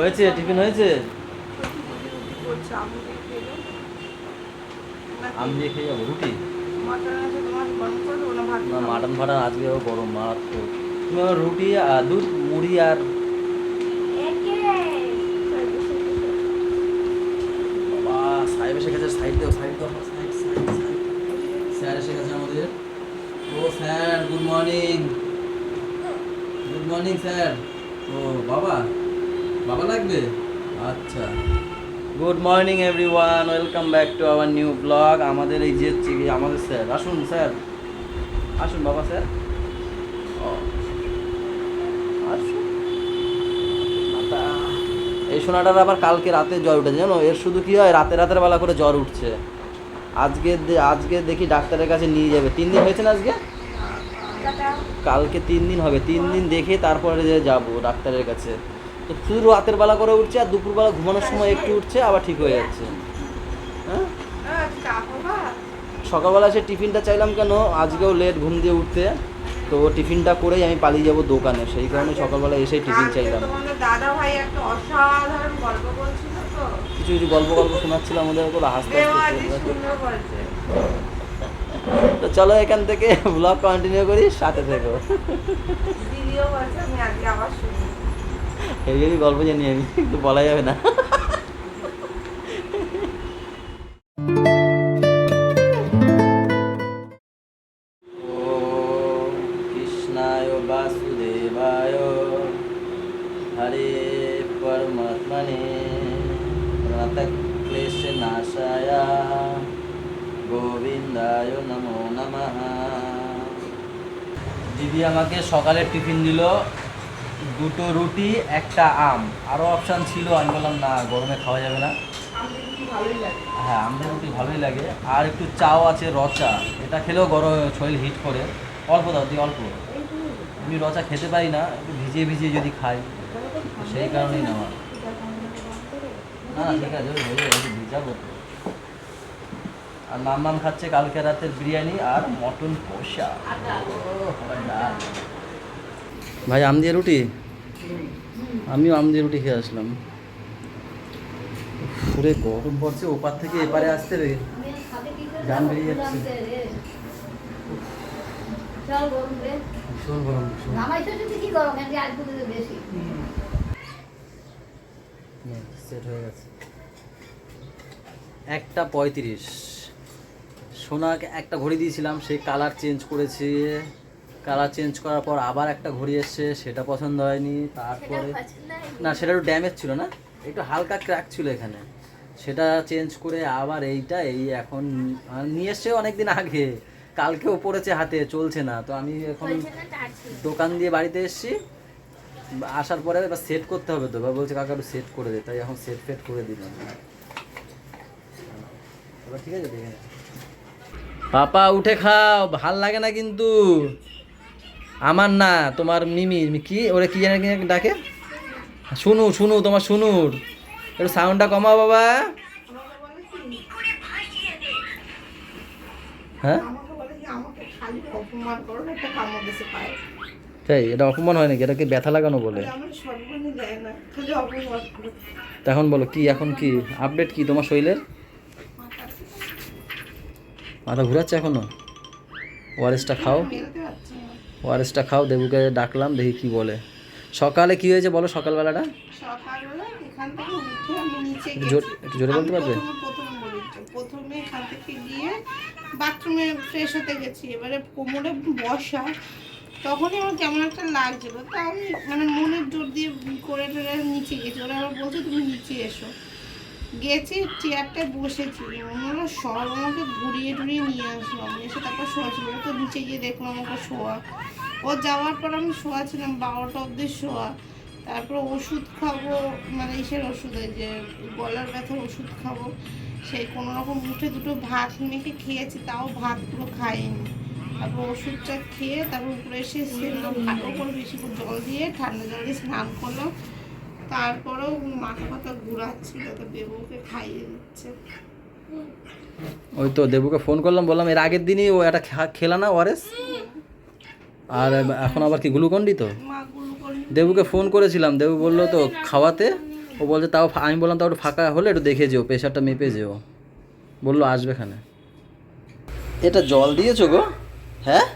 হয়েছে? টিফিন হয়েছে? আম দিয়ে খেয়ে যাবো রুটি? না, মাটন ফাটন আজকেও গরম মারাত্মক। তুমি আমার রুটি আর দুধ মুড়ি আর বাবা সাহেব এসে গেছে। সাইড দাও, সাইড দাও, সাইড সাইড সাইড। স্যার এসে গেছে আমাদের। ও sir, good morning. Good morning sir. ও বাবা, বাবা লাগবে? আচ্ছা। Good morning everyone, welcome back to our new blog. আমাদের এই যে হচ্ছে কি আমাদের স্যার, আসুন স্যার, আসুন বাবা স্যার। ও, আসুন। এই সোনাটার আবার কালকে রাতে জ্বর উঠেছে জানো। এর শুধু কি হয়, রাতের বেলা করে জ্বর উঠছে। আজকে দেখি ডাক্তারের কাছে নিয়ে যাবে। 3 দিন হয়েছে না আজকে? কালকে 3 দিন হবে। 3 দিন দেখে তারপরে যে যাবো ডাক্তারের কাছে। তো শুধু রাতের বেলা করে উঠছে, আর দুপুরবেলা ঘুমানোর সময় একটু উঠছে, আবার ঠিক হয়ে যাচ্ছে। হ্যাঁ, সকালবেলা সে টিফিনটা চাইলাম কেন, আজকেও লেট ঘুম দিয়ে উঠতে। তো টিফিনটা করেই আমি পালিয়ে যাবো দোকানে, সেই কারণে সকালবেলা এসেই টিফিন চাইলাম। দাদা ভাই একটা অসাধারণ গল্প বলছিল তো, কিছু কিছু গল্প শোনাচ্ছিলাম ওদের ওপর, হাসতে হাসতে। সুন্দর বলছে। তো চলো এখান থেকে ব্লগ কন্টিনিউ করি, সাথে থেকো। দিদিও বলছে আমি আজকে আবার শুনি। এই গল্প জানি আমি, কিন্তু বলা যাবে না। ওম কৃষ্ণায় বাসুদেবায় হরে পরমাত্মনে প্রণতক্লেশনাশায় গোবিন্দায় নমো নমঃ। দিদি আমাকে সকালে টিফিন দিল 2টো রুটি, একটা আম। আরও অপশান ছিল, আমি বললাম না, গরমে খাওয়া যাবে না। ভালোই লাগে। হ্যাঁ, আমদের রুটি ভালোই লাগে। আর একটু চাও আছে, রচা। এটা খেলেও গরম শরীর হিট করে। অল্প দাও দি, অল্প। আমি রচা খেতে পারি না, একটু ভিজিয়ে ভিজিয়ে যদি খাই, সেই কারণেই নেওয়া। না ঠিক আছে, ওই হয়ে যাবে, একটু ভিজাবো তো। আর মাম খাচ্ছে কালকে রাতের বিরিয়ানি আর মটন কষা। ভাই আম দিয়ে রুটি? আমিও আম দিয়ে রুটি খেয়ে আসলাম। পুরে গরম পড়ছে, ওপার থেকে এপারে আসতে রে গান বেরিয়ে যাচ্ছে। ভীষণ গরম, সেট হয়ে গেছে। 1:35। সোনাকে একটা ঘড়ি দিয়েছিলাম, সেই কালার চেঞ্জ করেছে। কালার চেঞ্জ করার পর আবার একটা ঘড়ি এসছে, সেটা পছন্দ হয়নি। তারপরে না, সেটা একটু ড্যামেজ ছিল, না একটু হালকা ক্র্যাক ছিল এখানে, সেটা চেঞ্জ করে আবার এই এখন নিয়ে এসছে অনেকদিন আগে। কালকেও পড়েছে হাতে, চলছে না। তো আমি এখন দোকান দিয়ে বাড়িতে এসেছি, আসার পরে এবার সেট করতে হবে। তো এবার বলছে কাকা একটু সেট করে দে, তাই এখন সেট ফেট করে দিলাম। এবার ঠিক আছে, দেখে পাপা উঠে খাও, ভাল লাগে না কিন্তু। আমার না, তোমার মিমি কি ওরে কি জানে ডাকে, শুনু শুনু, তোমার শুনুর একটু সাউন্ডটা কমাও বাবা। হ্যাঁ, তাই এটা অপমান হয় নাকি? এটাকে ব্যথা লাগানো বলে? এখন বলো কি, এখন কি আপডেট, কি তোমার শরীরের? মাথা ঘুরাচ্ছে এখনো? ওআরএসটা খাও, ওআরএসটা খাও। দেবুকে ডাকলাম, দেখি কি বলে। সকালে কি হয়েছে বলো, সকালবেলাটা সকালবেলা এখান থেকে উঠে আমি নিচে একটু জোরে বলতে পারবে? প্রথমে এখান থেকে গিয়ে বাথরুমে ফ্রেশ হতে গেছি। এবারে কোমরে বসা, তখনই আমার কেমন একটা লাগছিল। তা আমি মানে মনের জোর দিয়ে করে টোরে নিচে গেছি। ওরা আবার বলছে তুমি নিচে এসো। গেছি, চেয়ারটায় বসেছি, ওনারা সব আমাকে ঘুরিয়ে টুরিয়ে নিয়ে আসলো। আমি এসে তারপর শোয়াছিল। ও তো নিচে গিয়ে দেখলাম আমাকে শোয়া। ও যাওয়ার পর আমি শোয়া ছিলাম 12টা অবধি শোয়া। তারপর ওষুধ খাবো, মানে ইসের ওষুধ, ওই যে গলার ব্যথার ওষুধ খাবো, সেই কোনো রকম উঠে দুটো ভাত মেখে খেয়েছি, তাও ভাত পুরো খাইনি। তারপর ওষুধটা খেয়ে তারপর উপরে এসে সেরকম ভালো করে বেশি করে জল দিয়ে ঠান্ডা জল দিয়ে স্নান করলাম। তারপরেও মাথা ব্যথা ঘুরাচ্ছিল, তো দেবুকে খাইয়ে দিচ্ছে। ওই তো দেবুকে ফোন করলাম, বললাম এর আগের দিনই ও একটা খেলা না ওআরএস, আর এখন আবার কি গ্লুকন্ডি। তো দেবুকে ফোন করেছিলাম, দেবু বললো তো খাওয়াতে, ও বলছে তাও আমি বললাম তাও একটু ফাঁকা হলে একটু দেখে যেও, প্রেশারটা মেপে যেও। বললো আসবে এখানে। এটা জল দিয়েছো গো? হ্যাঁ,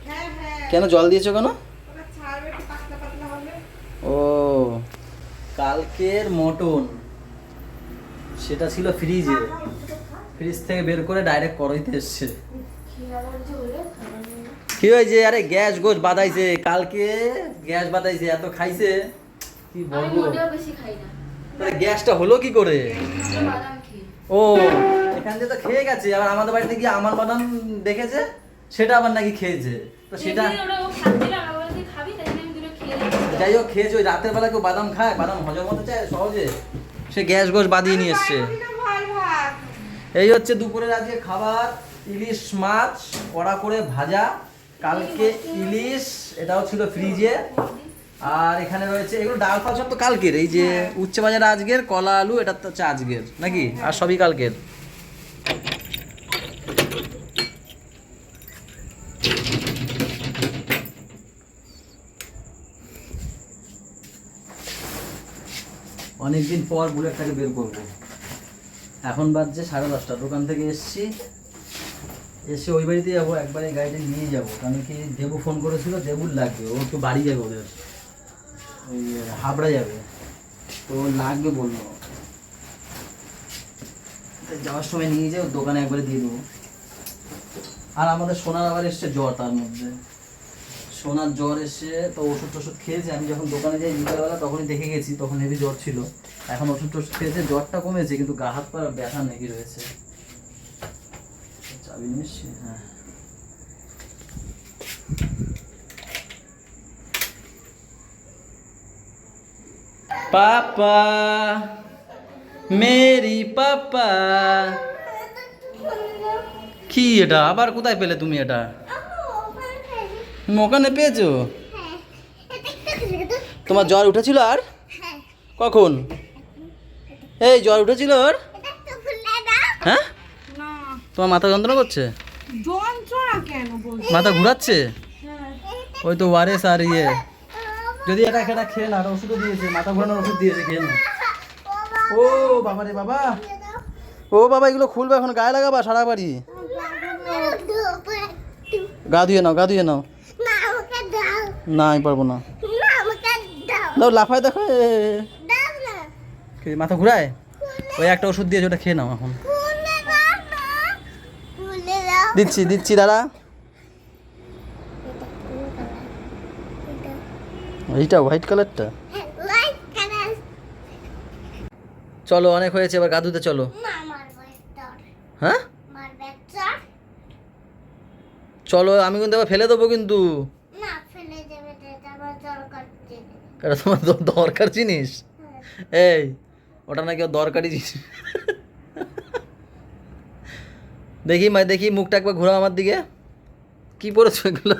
হ্যাঁ হ্যাঁ, কেন জল দিয়েছো কেন? ওটা ছাড়বে একটু পাতলা পাতলা হবে। ও কালকের মটন সেটা ছিল ফ্রিজে, ফ্রিজ থেকে বের করে ডাইরেক্ট কড়াইতে এসছে। কি হয়েছে? আরে গ্যাস গোস বাদাইছে কালকে, গ্যাস বাদাইছে, এত খাইছে কি বলবো। গ্যাসটা হলো কি করে? ও এখান দিয়ে তো খেয়ে গেছে, আবার আমাদের বাড়িতে গিয়ে আমার বাদাম দেখেছে, সেটা আবার নাকি খেয়েছে। তো সেটা যাই হোক খেয়েছে, ওই রাতের বেলা কেউ বাদাম খায়? বাদাম হজম হতে চায় সহজে? সে গ্যাস গোস বাদিয়ে নিয়ে এসছে। এই হচ্ছে দুপুরের আজকে খাবার, ইলিশ মাছ কড়া করে ভাজা, কালকে ইলিশ, এটাও ছিল ফ্রিজে। আর এখানে রয়েছে এগুলো ডাল ফাল সব তো কালকের, এই যে উচ্ছে বাজার আজকের, কলা আলু এটা তো হচ্ছে আজকের নাকি, আর সবই কালকের। অনেকদিন পর বুলেটটাকে বের করবো। এখন বাজছে 10:30, দোকান থেকে এসছি, এসে ওই বাড়িতে যাবো, একবারে গাড়িটা নিয়ে যাবো, কারণ কি দেবু ফোন করেছিল, দেবুর লাগবে, ও একটু বাড়ি যাবে, ওদের ওই হাবড়া যাবে, তো লাগবে বললো, যাওয়ার সময় নিয়ে যাই, ওর দোকানে একবারে দিয়ে দেবো। আর আমাদের সোনার আবার এসছে জ্বর, তার মধ্যে সোনার জ্বর এসে তো ওষুধ টষুধ খেয়েছে। আমি যখন দোকানে যাই বিকালবেলা তখনই দেখে গেছি, তখন হেভি জ্বর ছিল। এখন ওষুধ টষুধ খেয়েছে, জ্বরটা কমেছে, কিন্তু গা হাত পা ব্যথা নাকি রয়েছে। চাবি নিচ্ছি, হ্যাঁ। পাপা মেরি পাপা। কি এটা আবার কোথায় পেলে তুমি? এটা ওখানে পেয়েছো? তোমার জ্বর উঠেছিল? আর কখন? এই জ্বর উঠেছিল ওর? হ্যাঁ, না তোমার মাথা যন্ত্রণা করছে? যন্ত্রণা কেন বলছো? মাথা ঘুরাচ্ছে? ওই তো ওয়ারেস আর ইয়ে, যদি এটা খেটা খেয়ে না, ওষুধও দিয়েছে, মাথা ঘোরানোর ওষুধ দিয়েছে, খেয়ে না। ও বাবা রে বাবা, ও বাবা, এগুলো খুলবে এখন, গায়ে লাগাবা সারা বাড়ি। গা ধুয়ে নাও, গা ধুয়ে নাও। না আমি পারবো না। দাও লাফায়, দেখো মাথা ঘুরায়। ওই একটা ওষুধ দিয়েছে, ওটা খেয়ে নাও এখন। দিচ্ছি দিচ্ছি দাঁড়া। এইটা হোয়াইট কালারটা? চলো অনেক হয়েছে, এবার গা ধুতে চলো। হ্যাঁ চলো, আমি কিন্তু এবার ফেলে দেবো কিন্তু। এটা তোমার দরকার জিনিস? এই ওটা নাকি ওর দরকারি জিনিস। দেখি মা, দেখি মুখটা একবার ঘোরাও আমার দিকে। কি পড়েছো এগুলো?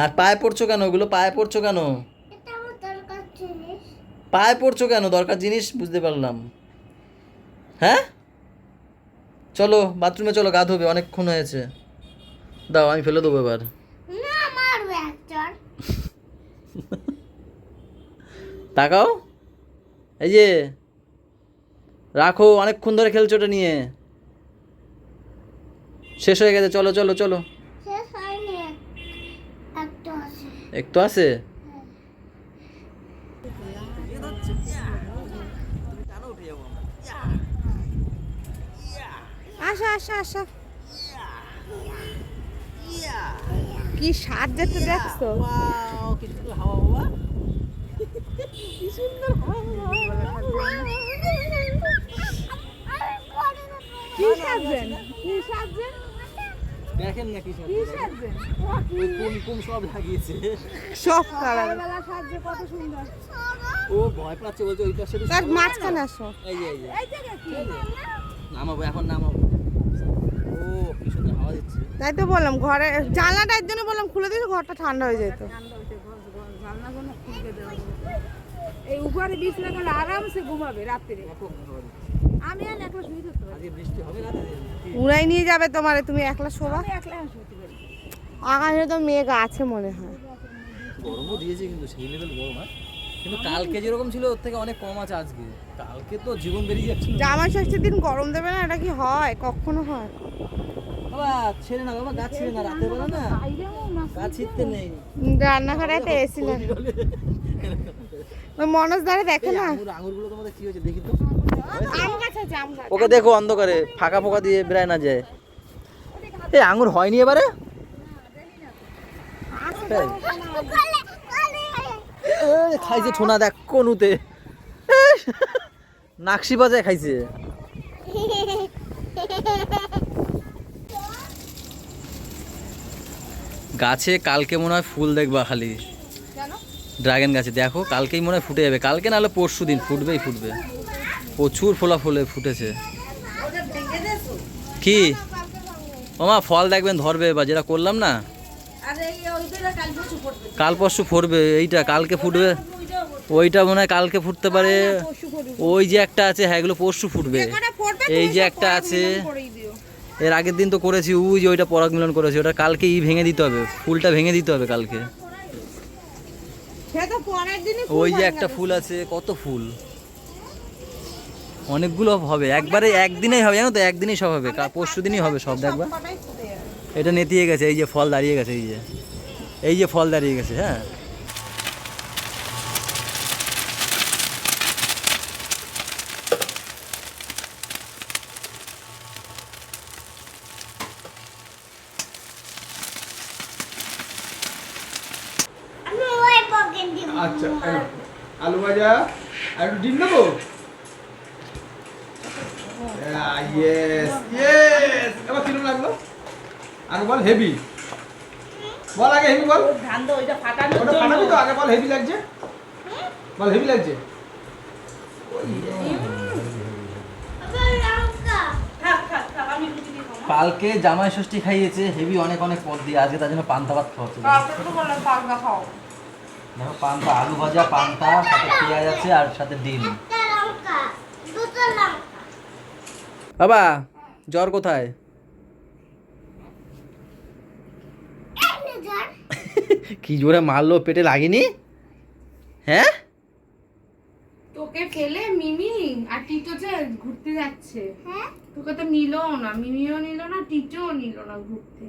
আর পায়ে পড়ছো কেন ওগুলো? পায়ে পড়ছো কেন? পায়ে পড়ছো কেন? দরকার জিনিস বুঝতে পারলাম। হ্যাঁ চলো বাথরুমে চলো, গা ধোবে, অনেকক্ষণ হয়েছে। দাও আমি ফেলে দেবো এবার। তাকাও, এই যে রাখো, অনেকক্ষণ ধরে খেলছো ওটা নিয়ে, শেষ হয়ে গেছে। চলো চলো চলো। একটু আছে। আসো আসো আসো, কি সাজে তো দেখছো? কি সুন্দর কি সাজেন, কি সাজেন দেখেন না কি সাজেন, কুমকুম সব লাগিয়েছে, সব কালার বেলা সাজে কত সুন্দর। ও ভয় পাচ্ছে, বলছে ওই পাশে তার মাঝখানে আসো। এই যে নামাবো এখন, নামাবো। ও কি সুন্দর হাওয়া দিচ্ছে। তাই তো বললাম, ঘরে জানলাটা এর জন্য বললাম খুলে দিলে ঘরটা ঠান্ডা হয়ে যেত। এই উপরে বিছনা করলে আরামসে ঘুমাবে রাত্রে। আমি আর একলা শুয়ে থাকতে পারি। আজকে বৃষ্টি হবে রাতে? উড়াই নিয়ে যাবে তোমারে, তুমি একলা শোবা। আমি একলা শুতে পারি। আকাশে তো মেঘ আছে মনে হয়। গরমও দিয়েছে কিন্তু সেই লেভেল গরম, হ্যাঁ। কিন্তু কালকে যেরকম ছিল ওর থেকে অনেক কম আছে আজকে। কালকে তো জীবন বেরিয়ে যাচ্ছিল। জামাই ষষ্ঠীর দিন গরম দেবে না, এটা কি হয়? কখনো হয়? বাবা ছেড়ে না, বাবা গাছ ছেড়ে না, রাতের বেলা না গাছ ছিঁড়তে নেই। রান্নাঘরে একটা এসি লাগে। ওই মনোজ ধারে দেখে না, আঙুরগুলো তোমাদের কি হয়েছে দেখি তো। আম গাছ আছে, আম গাছ। ওকে দেখো অন্ধকারে ফাঁকা ফোকা দিয়ে বেড়ায় না যায়। এই আঙুর হয়নি এবারে? খাইছে ছোনা দেখ কোনুতে, নাকশি বাজায় খাইছে। গাছে কালকে মনে হয় ফুল দেখবা খালি, ড্রাগন গাছে দেখো কালকেই মনে হয় ফুটে যাবে। কালকে নাহলে পরশু দিন ফুটবেই ফুটবে, প্রচুর ফোলা ফুলে ফুটেছে। কি ওমা ফল দেখবেন ধরবে, বা যেটা করলাম না কাল পরশু ফুটবে, এইটা কালকে ফুটবে, ওইটা মনে হয় কালকে ফুটতে পারে। ওই যে একটা আছে, হ্যাঁ এগুলো পরশু ফুটবে। এই যে একটা আছে, এর আগের দিন তো করেছি, ওই যে ওইটা পরাগ মিলন করেছি, ওটা কালকে ভেঙে দিতে হবে, ফুলটা ভেঙে দিতে হবে কালকে। ওই যে একটা ফুল আছে, কত ফুল, অনেকগুলো হবে একবারে, একদিনেই হবে জানো তো, একদিনেই সব হবে, পরশু দিনই হবে সব দেখবা। এটা নেতিয়ে গেছে, এই যে ফল দাঁড়িয়ে গেছে, এই যে ফল দাঁড়িয়ে গেছে, হ্যাঁ। আচ্ছা আলু ভাজা আর একটু ডিম দেবো। ইয়েস ইয়েস, এবার কিরকম লাগলো? আগে বল হেভি, বল আগে হেভি বল। ওটা ফাটাবি তো, আগে বল হেভি লাগছে, বল হেভি লাগছে। কালকে জামাই ষষ্ঠী খাইয়েছে হেভি অনেক অনেক পদ দিয়ে, আজকে তার জন্য পান্তা ভাত খাওয়াচ্ছে। দেখো পান্তা, আলু ভাজা, পান্তা, সাথে পেঁয়াজ আছে আর সাথে ডিম। বাবা জ্বর কোথায়? কি জোরে মারলো, পেটে লাগেনি? হ্যাঁ তোকে ফেলে মিমি আর টিটো যে ঘুরতে যাচ্ছে, তোকে তো নিলও না, মিমিও নিল না, টিটোও নিল না ঘুরতে।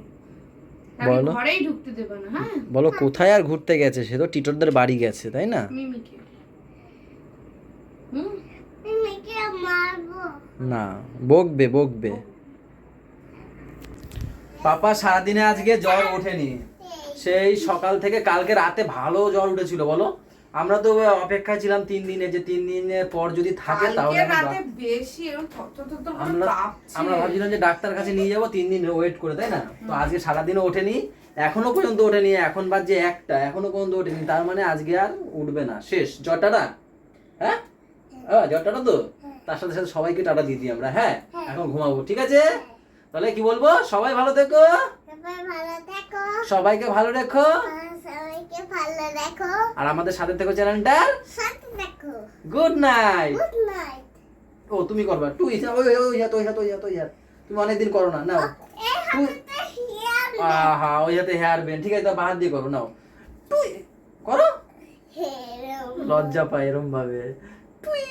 বলো, ঘরেই ঢুকতে দেবে না। হ্যাঁ বলো কোথায় আর ঘুরতে গেছে, সে তো টিটোরদের বাড়ি গেছে তাই না? মিমিকে না বকবে বকবে। পাপা সারাদিনে আজকে জ্বর ওঠেনি, সেই সকাল থেকে কালকে রাতে ভালো জ্বর উঠেছিল। বলো আমরা তো অপেক্ষায় ছিলাম 3 দিনে, যে 3 দিনের পর যদি থাকে তাহলে আমরা ভাবছিলাম যে ডাক্তার কাছে নিয়ে যাবো, 3 দিন ওয়েট করে, তাই না? তো আজকে সারাদিনও ওঠেনি, এখনো পর্যন্ত ওঠেনি, এখন বাজে 1টা, এখনো পর্যন্ত ওঠেনি। তার মানে আজকে আর উঠবে না, শেষ জ্বরটা না। হ্যাঁ জ্বরটা তো, তার সাথে সাথে সবাইকে টাটা দিয়ে দিই আমরা। হ্যাঁ এখন ঘুমাবো, ঠিক আছে? তাহলে কি বলবো, সবাই ভালো থেকো, সবাইকে ভালো রেখো, আর আমাদের সাথে থেকো চ্যানেলটার। Good night. ও তুমি করবা তুই, তুমি অনেকদিন করো না, নাও তুই। হ্যাঁ ওই হাতে হেয়ার ব্যান্ড, ঠিক আছে তো বাহাত দিয়ে করো, নাও তুই করো। লজ্জা পায় এরম ভাবে তুই।